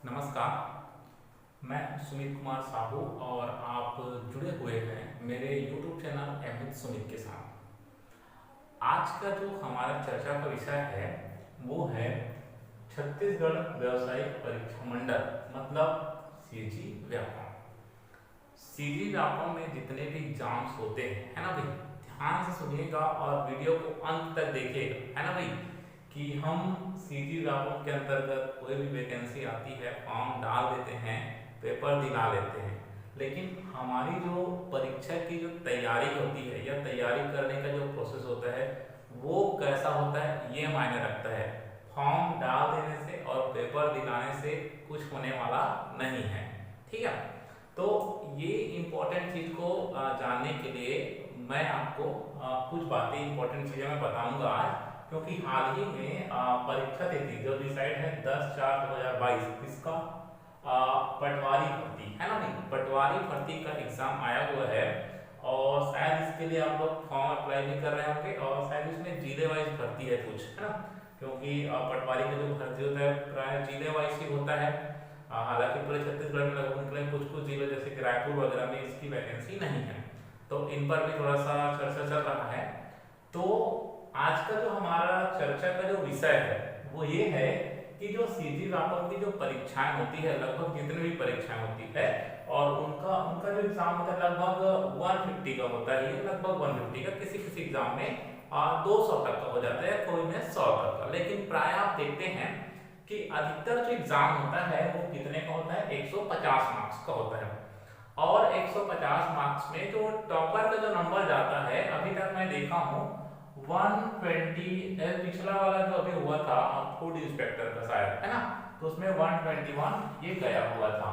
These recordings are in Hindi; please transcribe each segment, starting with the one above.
नमस्कार। मैं सुमित कुमार साहू और आप जुड़े हुए हैं मेरे YouTube चैनल एम सुमित के साथ। आज का जो हमारा चर्चा का विषय है वो है छत्तीसगढ़ व्यावसायिक परीक्षा मंडल मतलब सीजी व्यापम। सीजी व्यापम में जितने भी एग्जाम्स होते हैं, है ना भाई, ध्यान से सुनिएगा और वीडियो को अंत तक देखिएगा, है ना भाई, कि हम सीजी व्यापम के अंतर्गत कोई भी वैकेंसी आती है फॉर्म डाल देते हैं, पेपर दिला लेते हैं, लेकिन हमारी जो परीक्षा की जो तैयारी होती है या तैयारी करने का जो प्रोसेस होता है वो कैसा होता है ये मायने रखता है। फॉर्म डाल देने से और पेपर दिलाने से कुछ होने वाला नहीं है, ठीक है। तो ये इम्पोर्टेंट चीज को जानने के लिए मैं आपको कुछ बातें इम्पोर्टेंट चीजें मैं बताऊंगा आज, क्योंकि हाल ही में परीक्षा थी जो डिसाइड है 10/4/2022 इसका पटवारी भर्ती, है ना भाई, पटवारी भर्ती का एग्जाम आया हुआ है और शायद इसके लिए आप लोग फॉर्म अप्लाई भी कर रहे होंगे और शायद इसमें जिले वाइज भर्ती है कुछ, है ना, क्योंकि पटवारी का जो भर्ती होता है प्राय जिले वाइज ही होता है। हालांकि पूरे छत्तीसगढ़ में लगभग निकले कुछ जिले जैसे कि रायपुर वगैरह में इसकी वैकेंसी नहीं है, तो इन पर भी थोड़ा सा चर्चा चल रहा है। तो आज का जो हमारा चर्चा का जो विषय है वो ये है कि जो सीजी व्यापम की जो परीक्षाएं होती है, लगभग जितनी भी परीक्षाएं होती है और उनका उनका जो एग्जाम होता है लगभग 150 का होता है, ये लगभग 150 का, किसी किसी एग्जाम में 200 तक का हो जाता है, कोई में 100 तक का। लेकिन प्राय आप देखते हैं कि अधिकतर जो एग्जाम होता है वो कितने का होता है, 150 मार्क्स का होता है। और 150 मार्क्स में जो टॉपर का जो नंबर जाता है, अभी तक मैं देखा हूँ 120, पिछला वाला जो अभी हुआ था फूड इंस्पेक्टर का शायद, है ना, तो उसमें 121 ये गया हुआ था।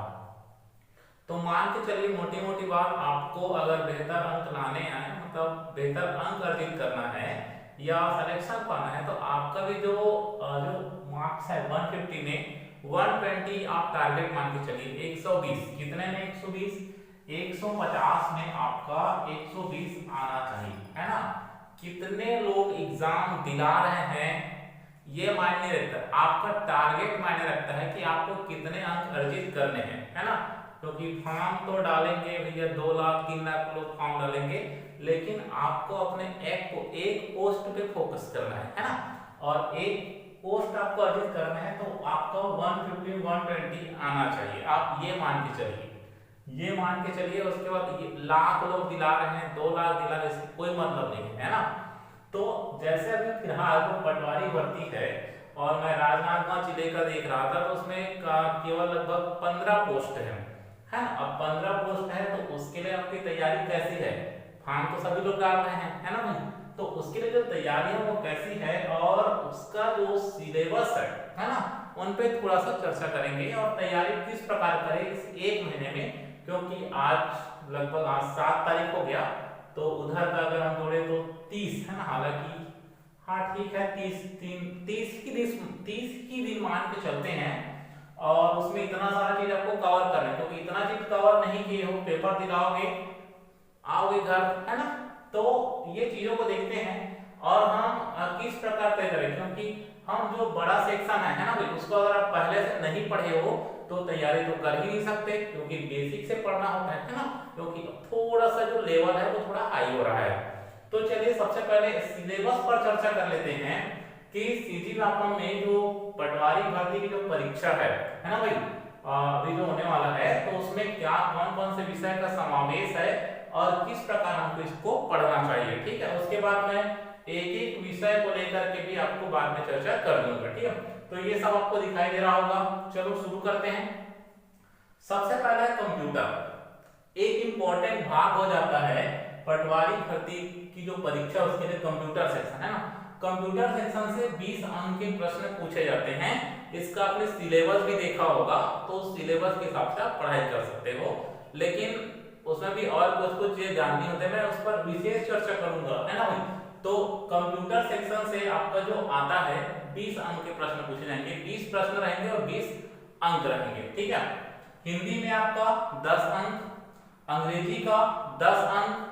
तो मान के चलिए मोटी मोटी बात, आपको अगर बेहतर अंक लाने आए, मतलब बेहतर अंक अर्जित करना है या सिलेक्शन पाना है, तो आपका भी जो मार्क्स है 150 में 120 आप टारगेट मान के चलिए। 120 कितने में, 120, 150 में आपका 120 आना चाहिए, है ना। कितने लोग एग्जाम दिला रहे हैं ये मायने रखता है, आपका टारगेट मायने रखता है कि आपको कितने अंक अर्जित करने हैं, है ना। क्योंकि फॉर्म तो डालेंगे भैया 2 लाख 3 लाख लोग फॉर्म डालेंगे, लेकिन आपको अपने एक पोस्ट पे फोकस करना है ना, और एक पोस्ट आपको अर्जित करना है तो आपका 150 120 आना चाहिए। आप ये मान के चलिए, ये मान के चलिए। उसके बाद ये लाख लोग दिला रहे हैं, 2 लाख दिला रहे हैं, कोई मतलब नहीं है ना। तो जैसे अभी फिलहाल जो पटवारी भर्ती है और मैं राजनांदगांव जिले का देख रहा था, तो उसमें केवल लगभग 15 पोस्ट है ना। अब 15 पोस्ट है तो उसके लिए आपकी तैयारी कैसी है, फॉर्म तो सभी लोग डाल रहे हैं, है ना भाई, तो उसके लिए जो तैयारी है वो कैसी है और उसका जो सिलेबस है ना, उन पे थोड़ा सा चर्चा करेंगे और तैयारी किस प्रकार करें इस एक महीने में। क्योंकि आज लगभग 7 तारीख हो गया, तो उधर का अगर हम जोड़े तो 30 है ना, हालांकि हाँ ठीक है 30 ही दिन मान के चलते हैं और उसमें इतना सारा चीज आपको कवर करना है, क्योंकि इतना चीज कवर नहीं किए हो, पेपर दिलाओगे आओगे घर, है ना। तो ये चीजों को देखते हैं और हम किस प्रकार तय करें, क्योंकि हम जो बड़ा सेक्शन है ना भाई, उसको अगर आप पहले से नहीं पढ़े हो तो तैयारी तो कर ही नहीं सकते, क्योंकि बेसिक से पढ़ना होता है ना, क्योंकि थोड़ा सा जो लेवल है वो थोड़ा हाई हो रहा है। तो चलिए सबसे पहले सिलेबस पर चर्चा कर लेते हैं कि सीजी व्यापम में जो पटवारी भर्ती की जो परीक्षा है ना भाई, अभी जो होने वाला है, तो उसमें क्या कौन कौन से विषय का समावेश है और किस प्रकार हमको इसको पढ़ना चाहिए, ठीक है। उसके बाद मैं एक एक विषय को लेकर के भी आपको बाद में चर्चा कर दूंगा, ठीक है। तो ये सब आपको दिखाई दे रहा होगा। चलो शुरू करते हैं। सबसे पहला है कंप्यूटर। एक इंपॉर्टेंट भाग हो जाता है पटवारी भर्ती की जो परीक्षा, उसके लिए कंप्यूटर सेक्शन, है ना। कंप्यूटर सेक्शन से 20 अंक के प्रश्न पूछे जाते हैं। इसका आपने सिलेबस भी देखा होगा, तो सिलेबस के हिसाब से आप पढ़ाई कर सकते हो, लेकिन उसमें भी और कुछ चीजें जाननी होते हैं, मैं उस पर विशेष चर्चा करूंगा, है ना भाई। तो कंप्यूटर सेक्शन से आपका जो आता है 20 अंक के प्रश्न पूछे जाएंगे, 20 प्रश्न रहेंगे और 20 अंक रहेंगे, ठीक है। हिंदी में आपका 10 अंक, अंग्रेजी का 10 अंक,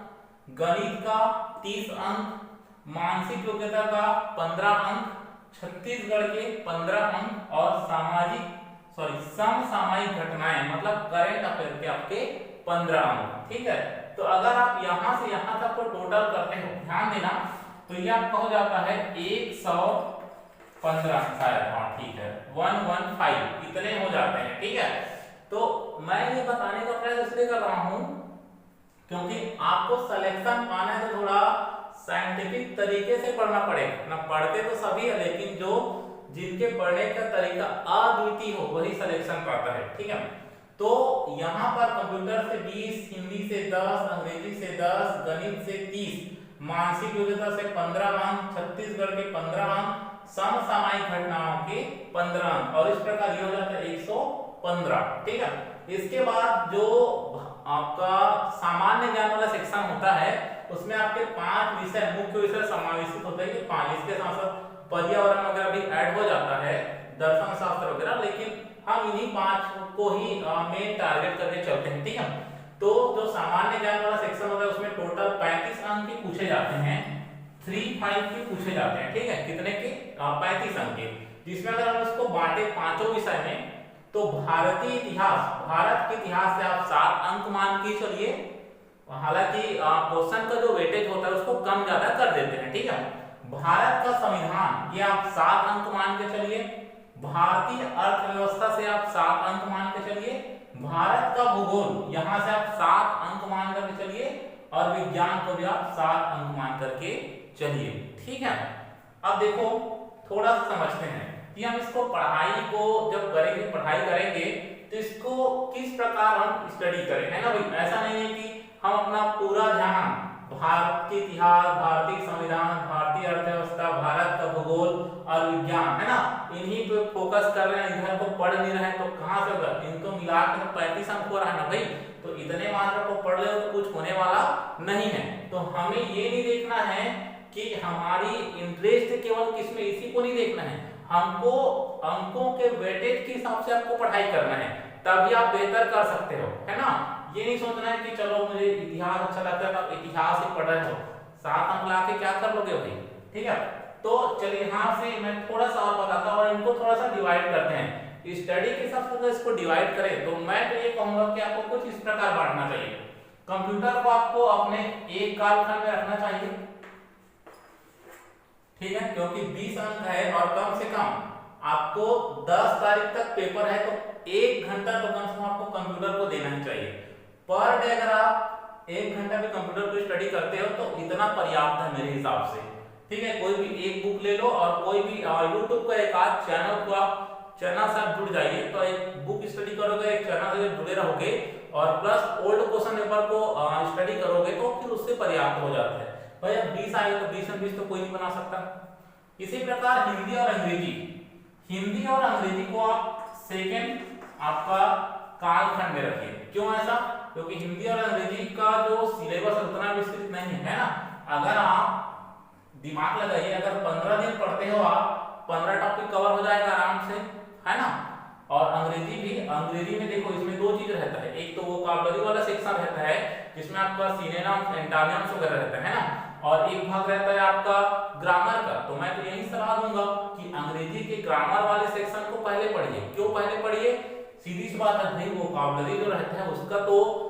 गणित का 30 अंक, मानसिक योग्यता का 15 अंक, छत्तीसगढ़ के 15 अंक और समसामयिक समसामयिक घटनाएं मतलब करंट अफेयर के आपके 15 अंक, ठीक है। तो अगर आप यहाँ से यहाँ तक को टोटल करते हो, ध्यान देना, तो ये आपका हो जाता है 115 शायद, हाँ ठीक है, 115 इतने हो जाते हैं, ठीक है। तो मैं ये बताने का प्रयास इसलिए कर रहा हूँ क्योंकि आपको सिलेक्शन पाना है तो थोड़ा साइंटिफिक तरीके से पढ़ना पड़ेगा ना। पढ़ते तो सभी है, लेकिन जो जिनके पढ़ने का तरीका अद्वितीय हो वही सिलेक्शन पाता है, ठीक है। तो यहाँ पर कंप्यूटर से 20, हिंदी से 10, अंग्रेजी से 10, गणित से 30, मानसिक योग्यता से 15 अंक, छत्तीसगढ़ के 15 अंक, समसामयिक घटनाओं के 15 अंक, और इस प्रकार ये हो जाता है 115, ठीक है। इसके बाद जो आपका सामान्य ज्ञान वाला सेक्शन होता है उसमें आपके 5 विषय मुख्य विषय समावेशित होते हैं, 5, इसके साथ साथ पर्यावरण वगैरह भी ऐड हो जाता है, दर्शन शास्त्र वगैरह, लेकिन हम इन्हीं 5 को ही मेन टारगेट करके चलते हैं, ठीक है। तो जो सामान्य ज्ञान वाला सेक्शन होता है उसमें टोटल 35 अंक के पूछे जाते हैं, 35 के पूछे जाते हैं, ठीक है। कितने के? 35 अंक के, जिसमें अगर हम इसको बांटे पांचों विषय में, तो भारतीय इतिहास, भारत के इतिहास से आप 7 अंक मान के चलिए, हालांकि क्वेश्चन का जो वेटेज होता है उसको कम ज्यादा कर देते हैं, ठीक है। भारत का संविधान ये आप 7 अंक मान के चलिए, भारतीय अर्थव्यवस्था से आप 7 अंक मान के चलिए, भारत का भूगोल यहां से आप 7 अंक मान करके चलिए, और विज्ञान को भी आप 7 अंक मान करके चलिए, ठीक है। अब देखो थोड़ा सा समझते हैं कि हम इसको पढ़ाई को जब करेंगे, पढ़ाई करेंगे तो इसको किस प्रकार हम स्टडी करें, है ना भाई। ऐसा नहीं है कि हम अपना पूरा ध्यान भारत के इतिहास, भारतीय संविधान, भारतीय अर्थव्यवस्था, भारत का भूगोल और विज्ञान, है ना, इन्हीं पे फोकस कर रहे हैं, इधर को पढ़ नहीं रहे हैं, तो कहां से होगा। इनको मिला के 35 अंक हो रहा है ना भाई, तो इतने मात्रा को पढ़ ले तो कुछ होने वाला नहीं है। तो हमें ये नहीं देखना है कि हमारी इंटरेस्ट केवल किसमें, इसी को नहीं देखना है, हमको अंकों के वेटेज के हिसाब से आपको पढ़ाई करना है, तभी आप बेहतर कर सकते हो, है ना। ये नहीं सोचना है कि चलो मुझे इतिहास अच्छा लगता है तो इतिहास ही पढ़ रहे हो, 7 अंक ला के क्या कर लोगे भाई, ठीक है। तो चलिए यहाँ से मैं थोड़ा सा और बताता हूँ, और इनको थोड़ा सा डिवाइड करते हैं स्टडी के हिसाब से। अगर इसको डिवाइड करें तो मैं तो ये कहूंगा कि आपको कुछ इस प्रकार बांटना चाहिए। कंप्यूटर को आपको अपने एक कालखंड में रखना चाहिए, ठीक है, क्योंकि 20 अंक है और कम से कम आपको 10 तारीख तक पेपर है, तो 1 घंटा तो कम से कम आपको कंप्यूटर को देना ही चाहिए पर डे। अगर आप 1 घंटा भी कंप्यूटर को स्टडी करते हो तो इतना पर्याप्त है मेरे हिसाब से, ठीक है। कोई भी एक बुक ले लो और कोई भी यूट्यूब का एक आध चैनल को आप चैनल से आप जुड़ जाइए, तो एक बुक स्टडी करोगे, एक चैनल से जुड़े रहोगे और प्लस ओल्ड क्वेश्चन पेपर को स्टडी करोगे तो फिर उससे पर्याप्त हो जाता है भाई। अब 20 आए तो 20 में 20 तो कोई नहीं बना सकता। इसी प्रकार हिंदी और अंग्रेजी, हिंदी और अंग्रेजी को आप सेकेंड आपका कालखंड में रखिए। क्यों ऐसा? क्योंकि हिंदी और अंग्रेजी का जो सिलेबस उतना विस्तृत नहीं है ना। अगर आप दिमाग लगाइए, अगर 15 दिन पढ़ते हो आप, 15 टॉपिक कवर हो जाएगा आराम से, है ना। और अंग्रेजी भी, अंग्रेजी में देखो इसमें 2 चीज रहता है, एक तो वोकैबुलरी वाला सेक्शन रहता है जिसमें आपका सिनोनिम्स, एंटोनिम्स वगैरह रहता है ना, और एक भाग रहता है आपका ग्रामर का। तो मैं तो यही सलाह दूंगा कि अंग्रेजी के ग्रामर वाले सेक्शन को पहले पढ़िए। क्यों पहले पढ़िए? सीधी सी बात है भाई, वोकैबुलरी जो रहता है उसका तो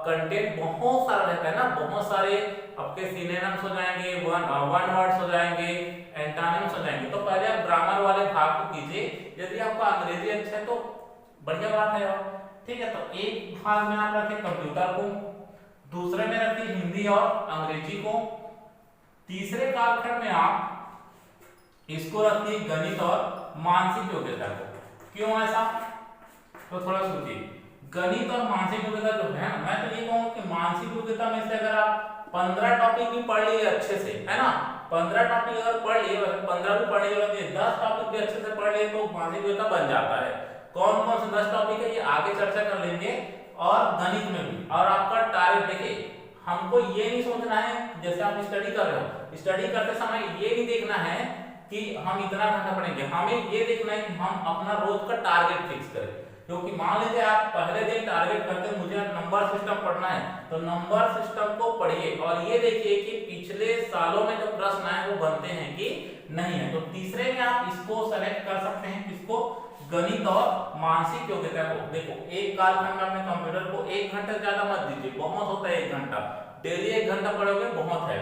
कंटेंट बहुत सारा रहता है ना, बहुत सारे आपके सिनोनिम्स हो जाएंगे, वन वर्ड्स हो जाएंगे, एंटोनिम्स हो जाएंगे। तो पहले आप ग्रामर वाले भाग को कीजिए। यदि आपका अंग्रेजी अच्छा है तो बढ़िया बात है, ठीक है। तो एक भाग में आप रखें कंप्यूटर को, दूसरे में रखिए हिंदी और अंग्रेजी को, तीसरे कालखंड में आप इसको रखिए गणित और मानसिक योग्यता को। क्यों ऐसा? तो थोड़ा सोचिए, गणित और मानसिक योग्यता जो है, मैं तो ये कहूंगा कि मानसिक योग्यता में से अगर आप 15 टॉपिक भी पढ़ लिए अच्छे से, है ना, 15 टॉपिक अगर पढ़ लिए, 15 भी पढ़ने की जरूरत है, 10 टॉपिक भी अच्छे से पढ़ लिए तो मानसिक योग्यता बन जाता है। कौन कौन से 10 टॉपिक है ये आगे चर्चा कर लेंगे, और गणित में भी। और आपका टारगेट देखिए, हमको ये नहीं सोचना है जैसे आप स्टडी कर रहे हो, स्टडी करते समय ये नहीं देखना है कि हम इतना घंटा पढ़ेंगे, हमें ये देखना है कि हम अपना रोज का टारगेट फिक्स करें। क्योंकि मान लीजिए आप पहले दिन टारगेट करते हैं मुझे नंबर सिस्टम पढ़ना है, तो नंबर सिस्टम को पढ़िए और ये देखिए कि पिछले सालों में जो प्रश्न आए वो बनते हैं कि नहीं है। तो तीसरे में आप इसको सेलेक्ट कर सकते हैं, किसको? गणित और मानसिक योग्यता को देखो, एक कालखंड में अपने कंप्यूटर को 1 घंटे से ज्यादा मत दीजिए, बहुत होता है 1 घंटा, डेली 1 घंटा पढ़ोगे बहुत है।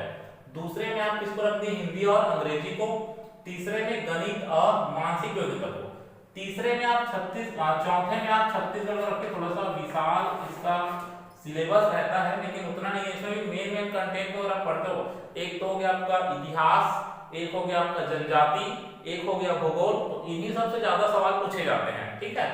दूसरे में आप किसको रख दिए, हिंदी और अंग्रेजी को। तीसरे में गणित और मानसिक योग्यता को। तीसरे में आप चौथे में आप छत्तीसगढ़ को रखिए, थोड़ा सा विशाल इसका सिलेबस रहता है लेकिन उतना नहीं है, इसमें मेन कंटेंट को अगर आप पढ़ते हो, एक तो हो गया आपका इतिहास, एक हो गया आपका जनजाति, एक हो गया भूगोल, तो इन्हीं सबसे ज्यादा सवाल पूछे जाते हैं, ठीक है,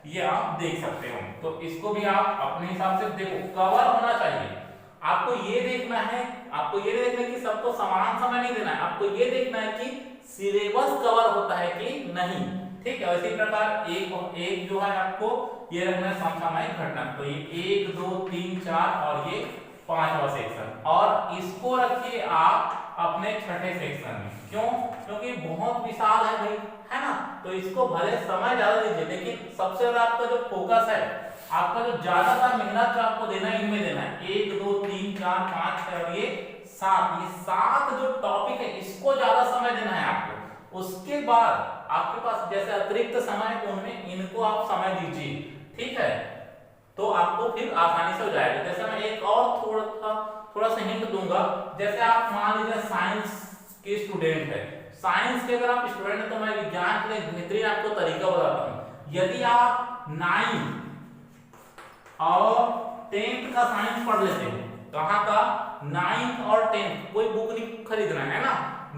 ये आप देख सकते हो। तो इसको भी आप अपने हिसाब से देखो, कवर होना चाहिए। आपको ये देखना है, आपको ये देखना है कि सबको समान समय नहीं देना है, आपको ये देखना है कि सिलेबस कवर होता है कि नहीं, ठीक है। इसी प्रकार एक जो है आपको ये रखना है समसामयिक घटना, तो ये 1 2 3 4 और ये 5वां सेक्शन, और इसको रखिए आप अपने छठे सेक्शन में। क्यों? क्योंकि बहुत विशाल है भाई, है ना, तो इसको भले समय ज्यादा दीजिए लेकिन सबसे ज्यादा आपका जो फोकस है, आपका जो ज्यादातर मेहनत जो आपको देना है इनमें देना है। 1 2 3 4 5 6 और ये 7, ये 7 जो टॉपिक है इसको ज्यादा समय देना है आपको। उसके बाद आपके पास जैसे अतिरिक्त समय है उनमें इनको आप समय दीजिए, ठीक है, तो आपको फिर आसानी से हो जाएगा। जैसे मैं एक और थोड़ा सा हिंट दूंगा, जैसे आप मान लीजिए साइंस के स्टूडेंट है, साइंस के अगर आप स्टूडेंट है तो मैं विज्ञान के लिए बेहतरीन आपको तरीका बताता हूँ। यदि आप 9 और 10th का साइंस पढ़ लेते हो, कहाँ का, 9th और 10th, कोई बुक नहीं खरीदना है ना,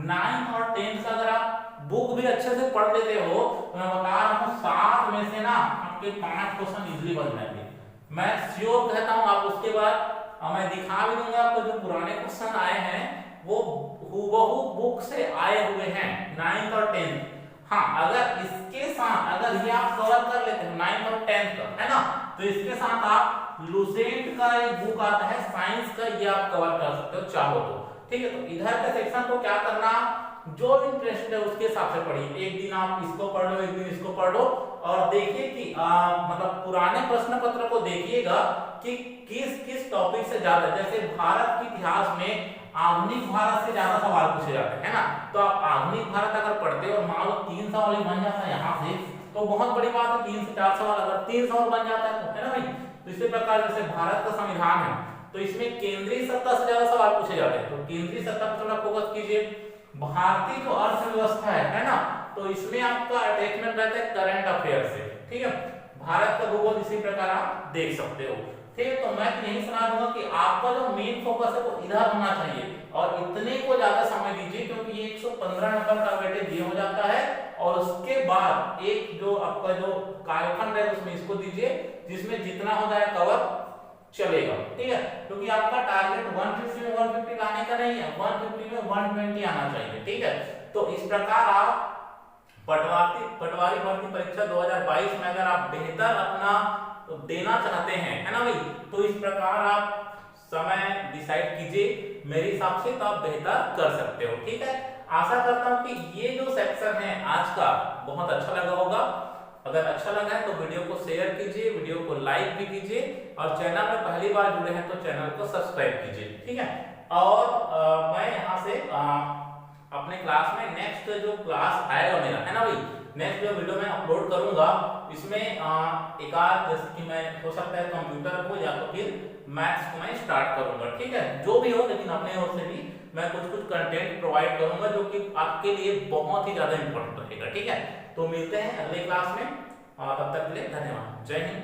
9th और 10th का अगर आप बुक भी अच्छे से पढ़ लेते हो तो मैं बता रहा हूँ 7 में से ना आपके 5 क्वेश्चन इजीली बन जाएंगे, मैं श्योर कहता हूँ। आप उसके बाद मैं दिखा भी दूंगा आपको, जो पुराने क्वेश्चन आए हैं वो हूबहू बुक से आए हुए हैं 9th और 10th। हाँ, अगर इसके साथ अगर ये आप कवर कर लेते हो 9th और 10th का, है ना, तो इसके साथ आप लुसेंट का एक बुक आता है साइंस का, ये आप कवर कर सकते हो चाहो तो, ठीक है। तो इधर के सेक्शन को क्या करना, जो इंटरेस्ट है उसके हिसाब से पढ़िए। एक दिन आप इसको पढ़ लो, एक दिन इसको पढ़ लो, और देखिए कि मतलब पुराने प्रश्न पत्र को देखिएगा कि किस किस टॉपिक से ज्यादा, जैसे भारत के इतिहास में आधुनिक भारत से ज्यादा सवाल पूछे जाते हैं, है ना, तो आप आधुनिक भारत अगर पढ़ते हो और मान लो 3 सवाल ही बन जाता है यहाँ से, तो बहुत बड़ी बात है। 3 से 4 सवाल, अगर 3 सवाल बन जाता है तो, है ना भाई। तो इसी प्रकार जैसे भारत का संविधान है तो इसमें केंद्रीय सत्ता से ज्यादा सवाल पूछे जाते हैं, तो केंद्रीय सत्ता पर थोड़ा फोकस कीजिए। भारतीय जो अर्थव्यवस्था है ना, तो इसमें आपका अटैचमेंट रहता है करंट अफेयर से, ठीक है। भारत का भूगोल इसी प्रकार आप देख सकते हो, ठीक है। तो मैं तो यही सलाह दूंगा कि आपका जो मेन फोकस है वो इधर होना चाहिए, और इतने को ज्यादा समय दीजिए क्योंकि ये 115 नंबर का वेटेज ये हो जाता है, और उसके बाद एक जो आपका जो कालखंड है उसमें इसको दीजिए, जिसमें जितना हो जाए कवर चलेगा, ठीक है। क्योंकि आपका टारगेट 150 में 150 लाने का नहीं है, 150 में 120 आना चाहिए, ठीक है। तो इस प्रकार आप पटवारी भर्ती परीक्षा 2022 में अगर आप बेहतर अपना देना चाहते हैं, है ना भाई, तो इस प्रकार आप समय डिसाइड कीजिए, मेरे हिसाब से तो आप बेहतर कर सकते हो, ठीक है। आशा करता हूं कि ये जो सेक्शन है आज का बहुत अच्छा लगा होगा। अगर अच्छा लगा है तो वीडियो को शेयर कीजिए, वीडियो को लाइक भी कीजिए, और चैनल में पहली बार जुड़े हैं तो चैनल को सब्सक्राइब कीजिए, ठीक है। और मैं यहाँ से अपने क्लास में नेक्स्ट जो क्लास आएगा मेरा, है ना भाई, नेक्स्ट जो वीडियो मैं अपलोड करूंगा इसमें एक आध, जैसे कि मैं हो सकता है कंप्यूटर को या तो फिर मैथ्स को मैं स्टार्ट करूंगा, ठीक है। जो भी हो, लेकिन अपने ओर से भी मैं कुछ कंटेंट प्रोवाइड करूंगा जो कि आपके लिए बहुत ही ज्यादा इंपॉर्टेंट रहेगा, ठीक है। तो मिलते हैं अगले क्लास में, तब तक के लिए धन्यवाद, जय हिंद।